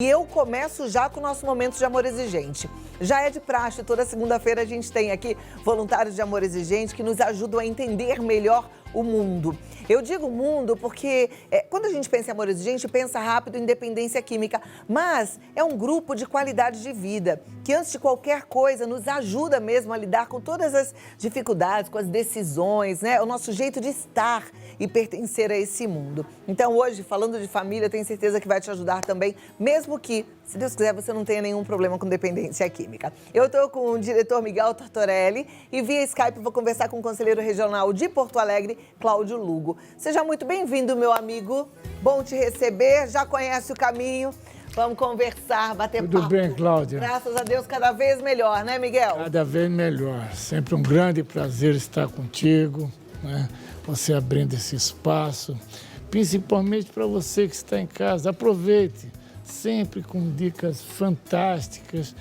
E eu começo já com o nosso momento de amor exigente. Já é de praxe, toda segunda-feira a gente tem aqui voluntários de amor exigente que nos ajudam a entender melhor o mundo. Eu digo mundo porque quando a gente pensa em amor exigente, pensa rápido em dependência química, mas é um grupo de qualidade de vida, que antes de qualquer coisa nos ajuda mesmo a lidar com todas as dificuldades, com as decisões, né? O nosso jeito de estar e pertencer a esse mundo. Então hoje, falando de família, eu tenho certeza que vai te ajudar também, mesmo que, se Deus quiser, você não tenha nenhum problema com dependência química. Eu estou com o diretor Miguel Tortorelli e via Skype vou conversar com o conselheiro regional de Porto Alegre, Cláudio Lugo. Seja muito bem-vindo, meu amigo. Bom te receber, já conhece o caminho. Vamos conversar, bater papo. Tudo bem, Cláudia? Graças a Deus, cada vez melhor, né, Miguel? Cada vez melhor. Sempre um grande prazer estar contigo, né? Você abrindo esse espaço, principalmente para você que está em casa. Aproveite, sempre com dicas fantásticas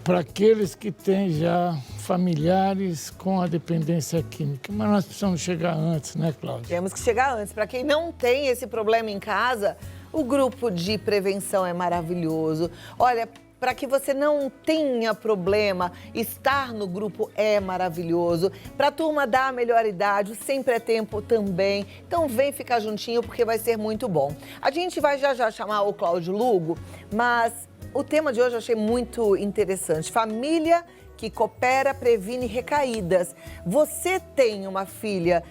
para aqueles que têm já familiares com a dependência química. Mas nós precisamos chegar antes, né, Cláudia? Temos que chegar antes. Para quem não tem esse problema em casa, o grupo de prevenção é maravilhoso. Olha, para que você não tenha problema, estar no grupo é maravilhoso. Para a turma da melhor idade, sempre é tempo também. Então vem ficar juntinho porque vai ser muito bom. A gente vai já chamar o Cláudio Lugo, mas o tema de hoje eu achei muito interessante. Família que coopera, previne recaídas. Você tem uma filha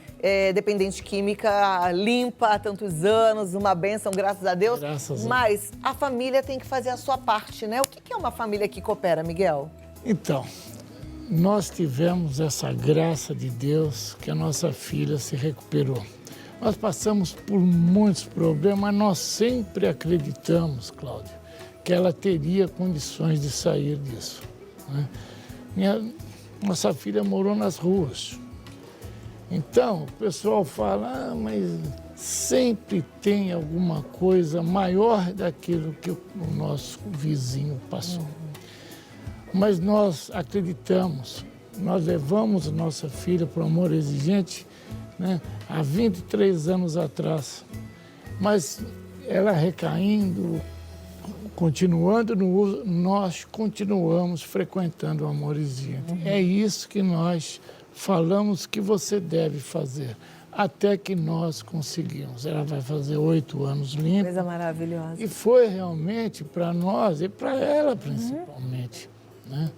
dependente química, limpa há tantos anos, uma bênção, graças a Deus. Graças a Deus. Mas a família tem que fazer a sua parte, né? O que é uma família que coopera, Miguel? Então, nós tivemos essa graça de Deus que a nossa filha se recuperou. Nós passamos por muitos problemas, mas nós sempre acreditamos, Cláudia, que ela teria condições de sair disso, né? Nossa filha morou nas ruas. Então, o pessoal fala, mas sempre tem alguma coisa maior daquilo que o nosso vizinho passou. Mas nós acreditamos, nós levamos nossa filha para o amor exigente, né, há 23 anos atrás. Mas ela recaindo, continuando no uso, nós continuamos frequentando o amor exigente. É isso que nós falamos que você deve fazer, até que nós conseguimos. Ela vai fazer 8 anos limpa. Coisa maravilhosa. E foi realmente para nós e para ela principalmente, né?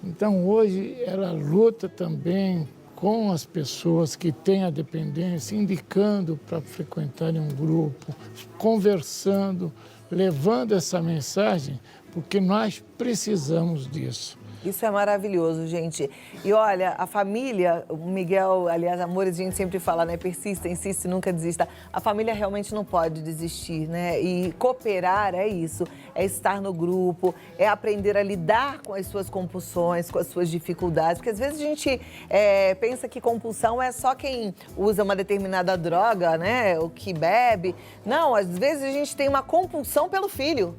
Então hoje ela luta também com as pessoas que têm a dependência, indicando para frequentarem um grupo, conversando, levando essa mensagem, porque nós precisamos disso. Isso é maravilhoso, gente. E olha, a família, o Miguel, aliás, amores, a gente sempre fala, né? Persista, insiste, nunca desista. A família realmente não pode desistir, né? E cooperar é isso, é estar no grupo, é aprender a lidar com as suas compulsões, com as suas dificuldades. Porque às vezes a gente pensa que compulsão é só quem usa uma determinada droga, né? O que bebe. Não, às vezes a gente tem uma compulsão pelo filho.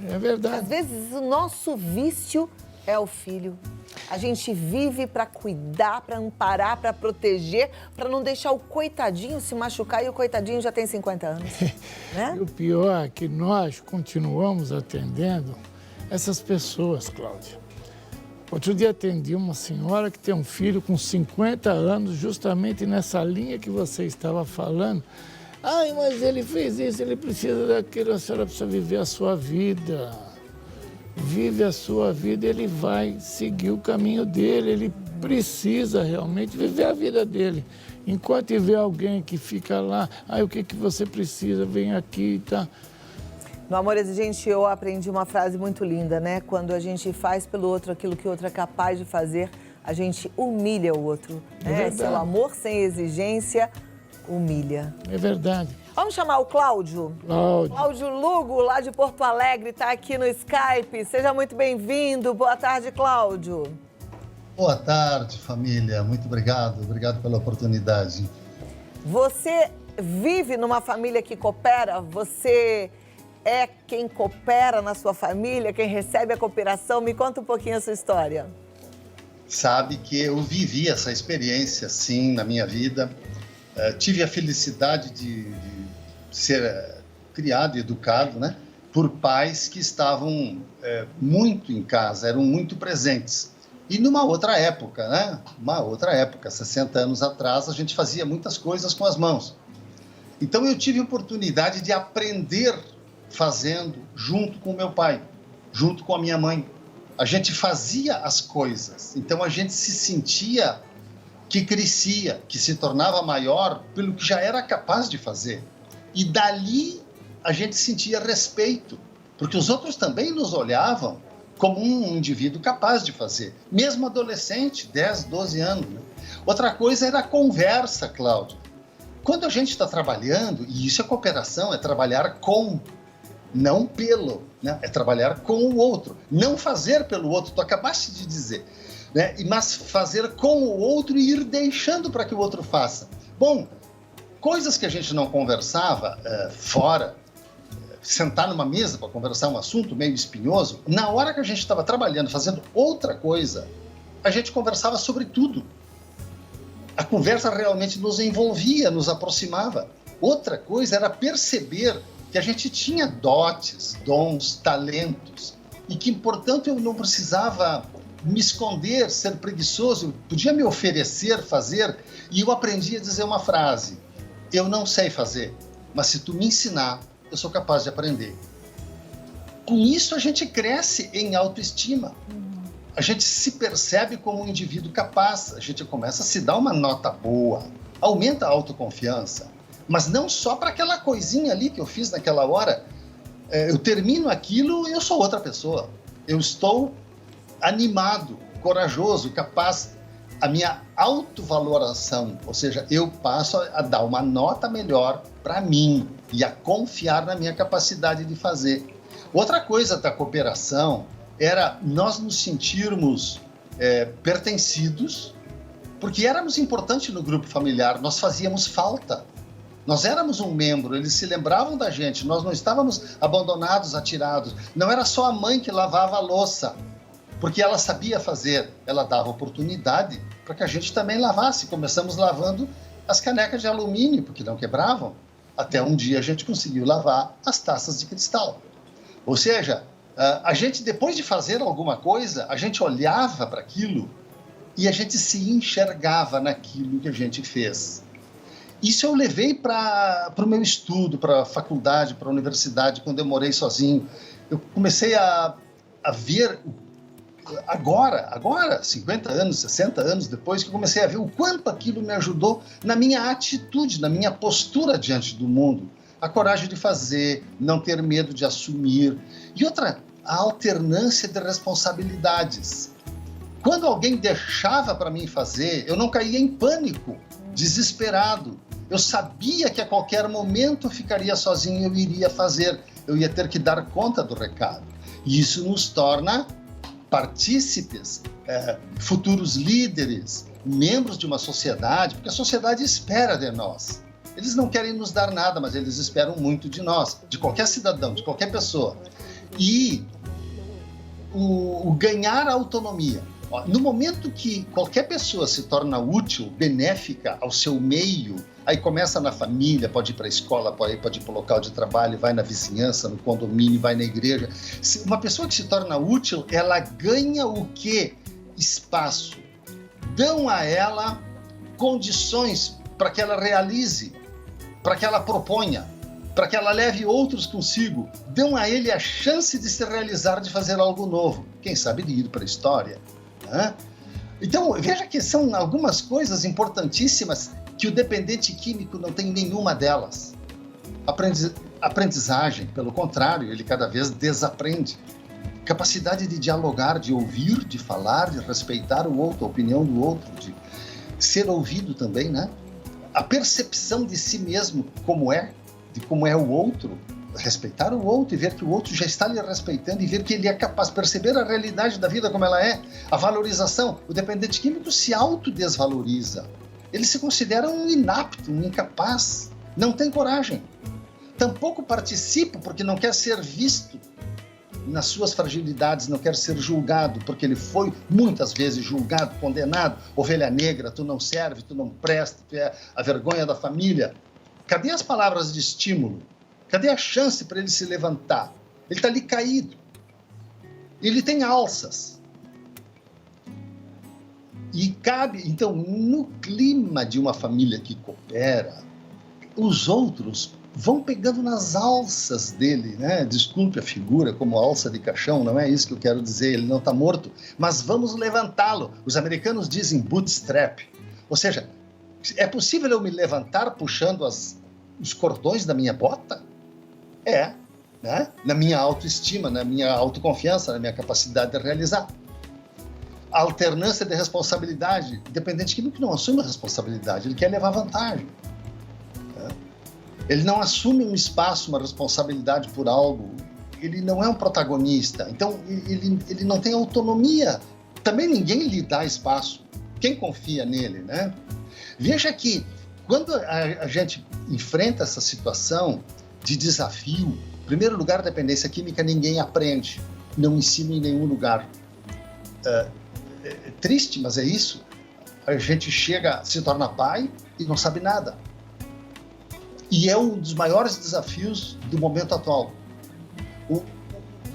É verdade. Às vezes o nosso vício é o filho. A gente vive para cuidar, para amparar, para proteger, para não deixar o coitadinho se machucar e o coitadinho já tem 50 anos. Né? E o pior é que nós continuamos atendendo essas pessoas, Cláudia. Outro dia atendi uma senhora que tem um filho com 50 anos, justamente nessa linha que você estava falando. Ai, mas ele fez isso, ele precisa daquilo, a senhora precisa viver a sua vida. Vive a sua vida, ele vai seguir o caminho dele, ele precisa realmente viver a vida dele. Enquanto tiver alguém que fica lá, o que você precisa, vem aqui, tá? No Amor Exigente eu aprendi uma frase muito linda, né? Quando a gente faz pelo outro aquilo que o outro é capaz de fazer, a gente humilha o outro. Né? Seu amor sem exigência humilha. É verdade. Vamos chamar o Cláudio? Cláudio Lugo, lá de Porto Alegre, está aqui no Skype. Seja muito bem-vindo. Boa tarde, Cláudio. Boa tarde, família. Muito obrigado. Obrigado pela oportunidade. Você vive numa família que coopera? Você é quem coopera na sua família? Quem recebe a cooperação? Me conta um pouquinho a sua história. Sabe que eu vivi essa experiência, sim, na minha vida. Tive a felicidade de ser criado e educado, né, por pais que estavam muito em casa, eram muito presentes. E numa outra época, né? Uma outra época, 60 anos atrás, a gente fazia muitas coisas com as mãos. Então eu tive a oportunidade de aprender fazendo junto com o meu pai, junto com a minha mãe. A gente fazia as coisas, então a gente se sentia que crescia, que se tornava maior pelo que já era capaz de fazer. E dali a gente sentia respeito, porque os outros também nos olhavam como um indivíduo capaz de fazer, mesmo adolescente, 10, 12 anos. Né? Outra coisa era a conversa, Cláudio. Quando a gente está trabalhando, e isso é cooperação, é trabalhar com, não pelo, né? É trabalhar com o outro, não fazer pelo outro, tu acabaste de dizer, né? Mas fazer com o outro e ir deixando para que o outro faça. Bom, coisas que a gente não conversava fora, sentar numa mesa para conversar um assunto meio espinhoso, na hora que a gente estava trabalhando, fazendo outra coisa, a gente conversava sobre tudo. A conversa realmente nos envolvia, nos aproximava. Outra coisa era perceber que a gente tinha dotes, dons, talentos, e que, portanto, eu não precisava me esconder, ser preguiçoso, eu podia me oferecer, fazer, e eu aprendi a dizer uma frase: eu não sei fazer, mas se tu me ensinar, eu sou capaz de aprender. Com isso, a gente cresce em autoestima. A gente se percebe como um indivíduo capaz. A gente começa a se dar uma nota boa. Aumenta a autoconfiança. Mas não só para aquela coisinha ali que eu fiz naquela hora. Eu termino aquilo e eu sou outra pessoa. Eu estou animado, corajoso, capaz. A minha autovaloração, ou seja, eu passo a dar uma nota melhor para mim e a confiar na minha capacidade de fazer. Outra coisa da cooperação era nós nos sentirmos pertencidos, porque éramos importantes no grupo familiar, nós fazíamos falta. Nós éramos um membro, eles se lembravam da gente, nós não estávamos abandonados, atirados. Não era só a mãe que lavava a louça, porque ela sabia fazer, ela dava oportunidade para que a gente também lavasse. Começamos lavando as canecas de alumínio, porque não quebravam, até um dia a gente conseguiu lavar as taças de cristal. Ou seja, a gente, depois de fazer alguma coisa, a gente olhava para aquilo e a gente se enxergava naquilo que a gente fez. Isso eu levei para o meu estudo, para a faculdade, para a universidade, quando eu morei sozinho. Eu comecei a ver... Agora, 50 anos, 60 anos depois, que eu comecei a ver o quanto aquilo me ajudou na minha atitude, na minha postura diante do mundo. A coragem de fazer, não ter medo de assumir. E outra, a alternância de responsabilidades. Quando alguém deixava para mim fazer, eu não caía em pânico, desesperado. Eu sabia que a qualquer momento eu ficaria sozinho e eu iria fazer. Eu ia ter que dar conta do recado. E isso nos torna partícipes, futuros líderes, membros de uma sociedade, porque a sociedade espera de nós. Eles não querem nos dar nada, mas eles esperam muito de nós, de qualquer cidadão, de qualquer pessoa. E o ganhar autonomia. No momento que qualquer pessoa se torna útil, benéfica ao seu meio, aí começa na família, pode ir para a escola, pode ir para o local de trabalho, vai na vizinhança, no condomínio, vai na igreja. Uma pessoa que se torna útil, ela ganha o quê? Espaço. Dão a ela condições para que ela realize, para que ela proponha, para que ela leve outros consigo. Dão a ele a chance de se realizar, de fazer algo novo. Quem sabe de ir para a história. Então, veja que são algumas coisas importantíssimas que o dependente químico não tem nenhuma delas. Aprendizagem, pelo contrário, ele cada vez desaprende. Capacidade de dialogar, de ouvir, de falar, de respeitar o outro, a opinião do outro, de ser ouvido também, né? A percepção de si mesmo como é, de como é o outro, respeitar o outro e ver que o outro já está lhe respeitando e ver que ele é capaz de perceber a realidade da vida como ela é, a valorização. O dependente químico se autodesvaloriza. Ele se considera um inapto, um incapaz, não tem coragem. Tampouco participa porque não quer ser visto nas suas fragilidades, não quer ser julgado, porque ele foi muitas vezes julgado, condenado. Ovelha negra, tu não serve, tu não presta, tu é a vergonha da família. Cadê as palavras de estímulo? Cadê a chance para ele se levantar? Ele está ali caído. Ele tem alças. E cabe, então, no clima de uma família que coopera, os outros vão pegando nas alças dele, né? Desculpe a figura como alça de caixão, não é isso que eu quero dizer, ele não está morto, mas vamos levantá-lo. Os americanos dizem bootstrap, ou seja, é possível eu me levantar puxando os cordões da minha bota? É, né? Na minha autoestima, na minha autoconfiança, na minha capacidade de realizar. A alternância de responsabilidade, independente de que não assume a responsabilidade, ele quer levar vantagem. Ele não assume um espaço, uma responsabilidade por algo. Ele não é um protagonista. Então, ele não tem autonomia. Também ninguém lhe dá espaço. Quem confia nele, né? Veja que, quando a gente enfrenta essa situação de desafio, em primeiro lugar, dependência química, ninguém aprende. Não ensina em nenhum lugar. É triste, mas é isso. A gente se torna pai e não sabe nada. E é um dos maiores desafios do momento atual.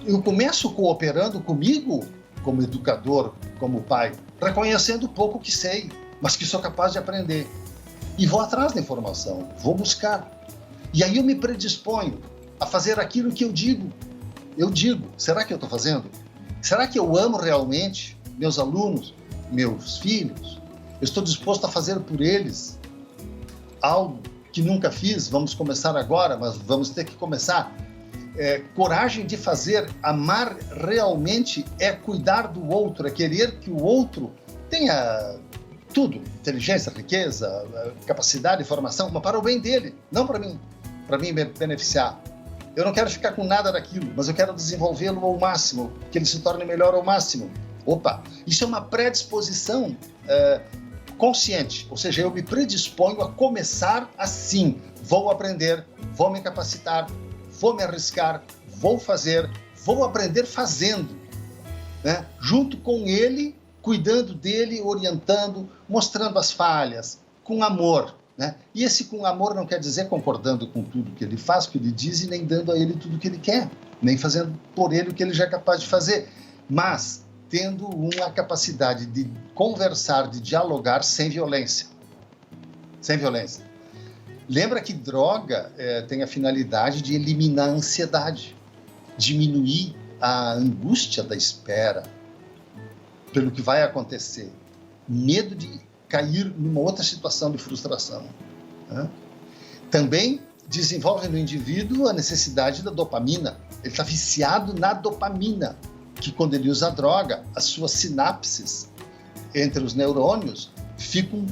Eu começo cooperando comigo, como educador, como pai, reconhecendo o pouco que sei, mas que sou capaz de aprender. E vou atrás da informação, vou buscar. E aí eu me predisponho a fazer aquilo que eu digo. Eu digo, será que eu estou fazendo? Será que eu amo realmente meus alunos, meus filhos? Eu estou disposto a fazer por eles algo que nunca fiz, vamos começar agora, mas vamos ter que começar. Coragem de fazer, amar realmente é cuidar do outro, é querer que o outro tenha tudo, inteligência, riqueza, capacidade, formação, mas para o bem dele, não para mim me beneficiar. Eu não quero ficar com nada daquilo, mas eu quero desenvolvê-lo ao máximo, que ele se torne melhor ao máximo. Opa, isso é uma predisposição consciente, ou seja, eu me predisponho a começar assim. Vou aprender, vou me capacitar, vou me arriscar, vou fazer, vou aprender fazendo, né? Junto com ele, cuidando dele, orientando, mostrando as falhas, com amor, né? E esse com amor não quer dizer concordando com tudo que ele faz, que ele diz, e nem dando a ele tudo que ele quer, nem fazendo por ele o que ele já é capaz de fazer, mas tendo uma capacidade de conversar, de dialogar sem violência. Sem violência. Lembra que droga tem a finalidade de eliminar a ansiedade, diminuir a angústia da espera pelo que vai acontecer, medo de cair numa outra situação de frustração, né? Também desenvolve no indivíduo a necessidade da dopamina. Ele está viciado na dopamina, que quando ele usa a droga, as suas sinapses entre os neurônios ficam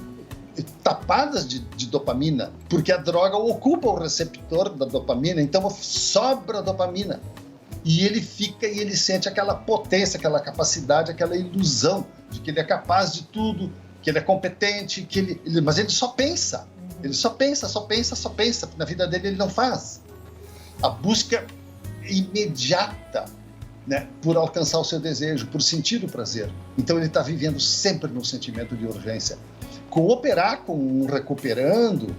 tapadas de dopamina, porque a droga ocupa o receptor da dopamina, então sobra a dopamina. E ele sente aquela potência, aquela capacidade, aquela ilusão de que ele é capaz de tudo, que ele é competente, mas ele só pensa. Ele só pensa. Na vida dele ele não faz. A busca imediata, né, por alcançar o seu desejo, por sentir o prazer. Então ele está vivendo sempre num sentimento de urgência. Cooperar com um recuperando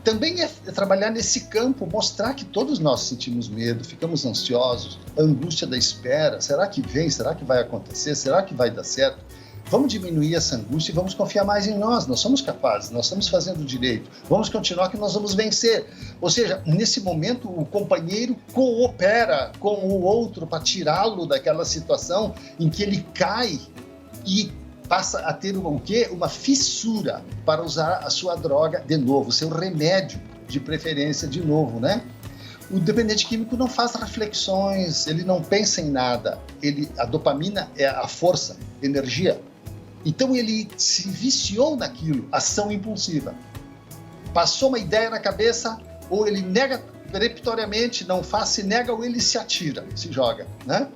também é trabalhar nesse campo, mostrar que todos nós sentimos medo, ficamos ansiosos, a angústia da espera, será que vem, será que vai acontecer, será que vai dar certo? Vamos diminuir essa angústia e vamos confiar mais em nós somos capazes, nós estamos fazendo direito, vamos continuar que nós vamos vencer. Ou seja, nesse momento o companheiro coopera com o outro para tirá-lo daquela situação em que ele cai e passa a ter uma fissura para usar a sua droga de novo, seu remédio de preferência de novo, né? O dependente químico não faz reflexões, ele não pensa em nada. A dopamina é a força, energia. Então ele se viciou naquilo, ação impulsiva. Passou uma ideia na cabeça, ou ele nega peremptoriamente, não faz, se nega, ou ele se atira, se joga, né?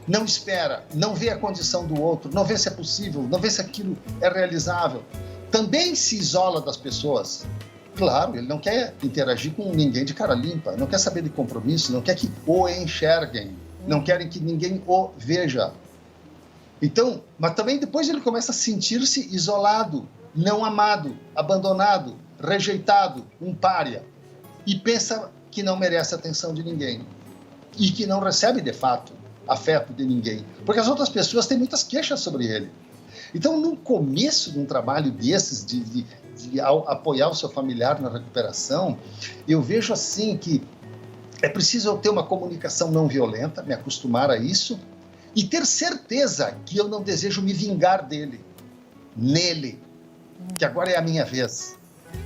Não espera, não vê a condição do outro, não vê se é possível, não vê se aquilo é realizável. Também se isola das pessoas. Claro, ele não quer interagir com ninguém de cara limpa, não quer saber de compromisso, não quer que o enxerguem, não querem que ninguém o veja. Então, mas também depois ele começa a sentir-se isolado, não amado, abandonado, rejeitado, um pária, e pensa que não merece a atenção de ninguém. e que não recebe, de fato, afeto de ninguém. Porque as outras pessoas têm muitas queixas sobre ele. Então, no começo de um trabalho desses, de apoiar o seu familiar na recuperação, eu vejo assim que é preciso eu ter uma comunicação não violenta, me acostumar a isso, e ter certeza que eu não desejo me vingar nele, que agora é a minha vez.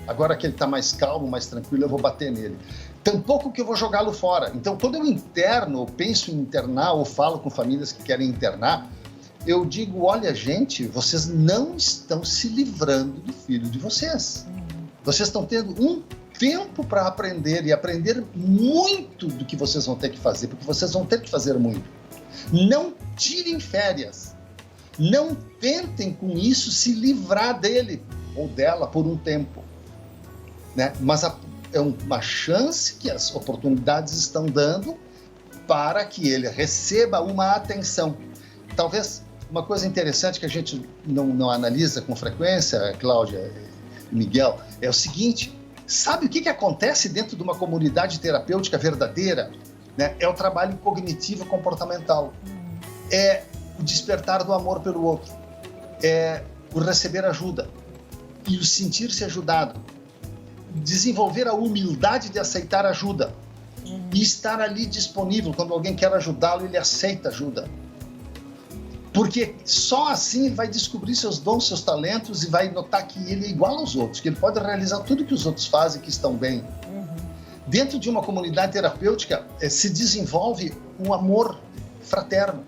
Agora que ele está mais calmo, mais tranquilo, eu vou bater nele. Tampouco que eu vou jogá-lo fora. Então, quando eu interno, ou penso em internar, ou falo com famílias que querem internar, eu digo, olha, gente, vocês não estão se livrando do filho de vocês. Vocês estão tendo um tempo para aprender, e aprender muito do que vocês vão ter que fazer, porque vocês vão ter que fazer muito. Não tirem férias. Não tentem com isso se livrar dele ou dela por um tempo, né? Mas é uma chance que as oportunidades estão dando para que ele receba uma atenção. Talvez uma coisa interessante que a gente não analisa com frequência, Cláudia e Miguel, é o seguinte: sabe o que acontece dentro de uma comunidade terapêutica verdadeira? Né? É o trabalho cognitivo comportamental. É o despertar do amor pelo outro. É o receber ajuda e o sentir-se ajudado. Desenvolver a humildade de aceitar ajuda e estar ali disponível. Quando alguém quer ajudá-lo, ele aceita ajuda. Porque só assim ele vai descobrir seus dons, seus talentos, e vai notar que ele é igual aos outros, que ele pode realizar tudo que os outros fazem, que estão bem. Dentro de uma comunidade terapêutica, se desenvolve um amor fraterno.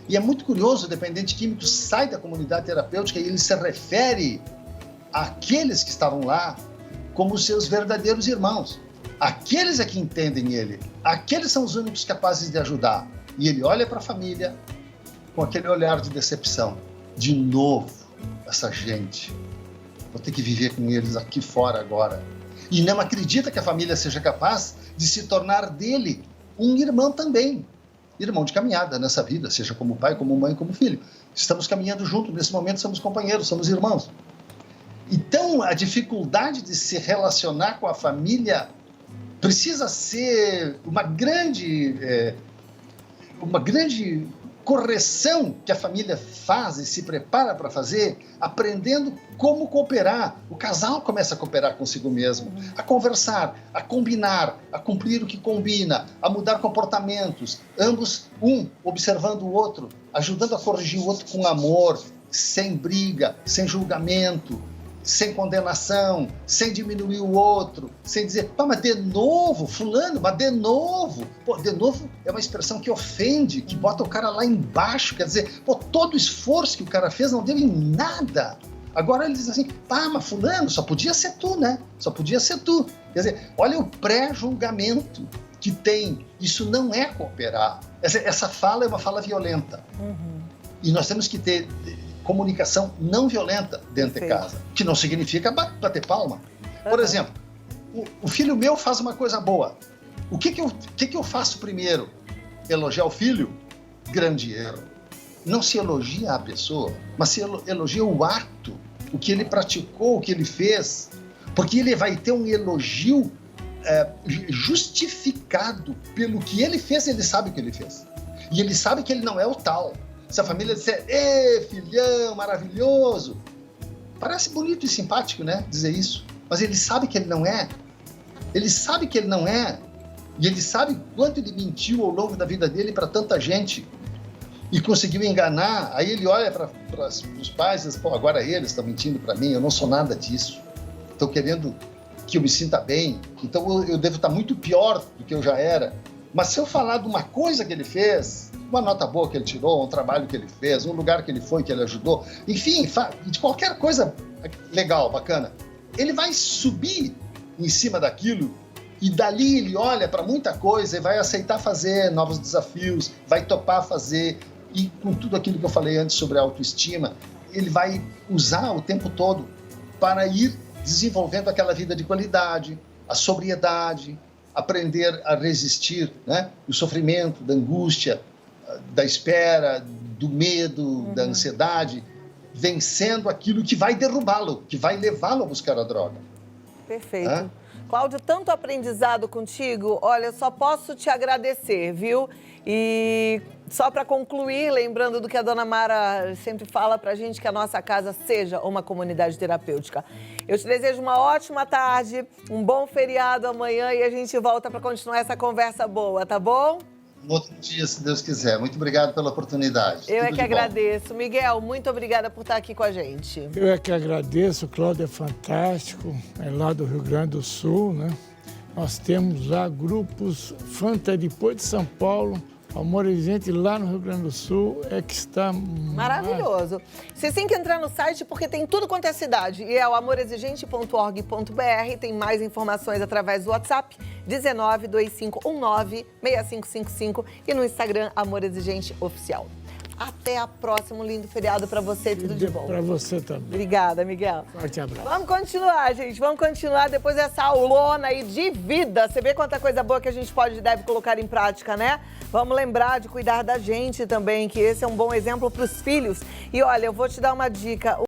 E é muito curioso, o dependente químico sai da comunidade terapêutica e ele se refere àqueles que estavam lá como seus verdadeiros irmãos. Aqueles é que entendem ele. Aqueles são os únicos capazes de ajudar. E ele olha para a família com aquele olhar de decepção. De novo, essa gente. Vou ter que viver com eles aqui fora agora. E não acredita que a família seja capaz de se tornar dele um irmão também. Irmão de caminhada nessa vida, seja como pai, como mãe, como filho. Estamos caminhando juntos, nesse momento somos companheiros, somos irmãos. Então, a dificuldade de se relacionar com a família precisa ser uma grande correção que a família faz e se prepara para fazer, aprendendo como cooperar. O casal começa a cooperar consigo mesmo, a conversar, a combinar, a cumprir o que combina, a mudar comportamentos, ambos, um observando o outro, ajudando a corrigir o outro com amor, sem briga, sem julgamento, sem condenação, sem diminuir o outro, sem dizer, pá, mas de novo, fulano, mas de novo. Pô, de novo é uma expressão que ofende, que bota o cara lá embaixo, quer dizer, pô, todo o esforço que o cara fez não deu em nada. Agora ele diz assim, pá, mas fulano, só podia ser tu, né? Só podia ser tu. Quer dizer, olha o pré-julgamento que tem. Isso não é cooperar. Essa fala é uma fala violenta. E nós temos que ter comunicação não violenta dentro de casa, que não significa bater palma. Por exemplo, o filho meu faz uma coisa boa. O que eu faço primeiro? Elogiar o filho? Grande erro. Não se elogia a pessoa, mas se elogia o ato, o que ele praticou, o que ele fez, porque ele vai ter um elogio justificado pelo que ele fez. Ele sabe o que ele fez. E ele sabe que ele não é o tal. Se a família disser, ê, filhão, maravilhoso, parece bonito e simpático, né, dizer isso, mas ele sabe que ele não é. Ele sabe que ele não é, e ele sabe quanto ele mentiu ao longo da vida dele para tanta gente e conseguiu enganar. Aí ele olha para os pais e diz, pô, agora eles estão mentindo para mim, eu não sou nada disso, estão querendo que eu me sinta bem, então eu devo estar muito pior do que eu já era. Mas se eu falar de uma coisa que ele fez, uma nota boa que ele tirou, um trabalho que ele fez, um lugar que ele foi, que ele ajudou, enfim, de qualquer coisa legal, bacana, ele vai subir em cima daquilo e dali ele olha para muita coisa e vai aceitar fazer novos desafios, vai topar fazer, e com tudo aquilo que eu falei antes sobre a autoestima, ele vai usar o tempo todo para ir desenvolvendo aquela vida de qualidade, a sobriedade, aprender a resistir, né? O sofrimento, da angústia, da espera, do medo, da ansiedade, vencendo aquilo que vai derrubá-lo, que vai levá-lo a buscar a droga. Perfeito. Cláudio, tanto aprendizado contigo. Olha, eu só posso te agradecer, viu? E só para concluir, lembrando do que a dona Mara sempre fala pra gente, que a nossa casa seja uma comunidade terapêutica. Eu te desejo uma ótima tarde, um bom feriado amanhã e a gente volta para continuar essa conversa boa, tá bom? Um outro dia, se Deus quiser. Muito obrigado pela oportunidade. Eu Tudo é que de bom. agradeço. Miguel, muito obrigada por estar aqui com a gente. Eu é que agradeço, o Cláudio é fantástico, é lá do Rio Grande do Sul, né? Nós temos lá grupos Fanta depois de São Paulo, Amor Exigente lá no Rio Grande do Sul é que está maravilhoso. Vocês têm que entrar no site porque tem tudo quanto é cidade. E é o amorexigente.org.br. Tem mais informações através do WhatsApp 1925196555 e no Instagram Amor Exigente Oficial. Até a próxima, um lindo feriado para você, tudo de bom. Para você também. Obrigada, Miguel. Forte abraço. Vamos continuar, gente. Vamos continuar depois dessa aulona aí de vida. Você vê quanta coisa boa que a gente pode e deve colocar em prática, né? Vamos lembrar de cuidar da gente também, que esse é um bom exemplo para os filhos. E olha, eu vou te dar uma dica.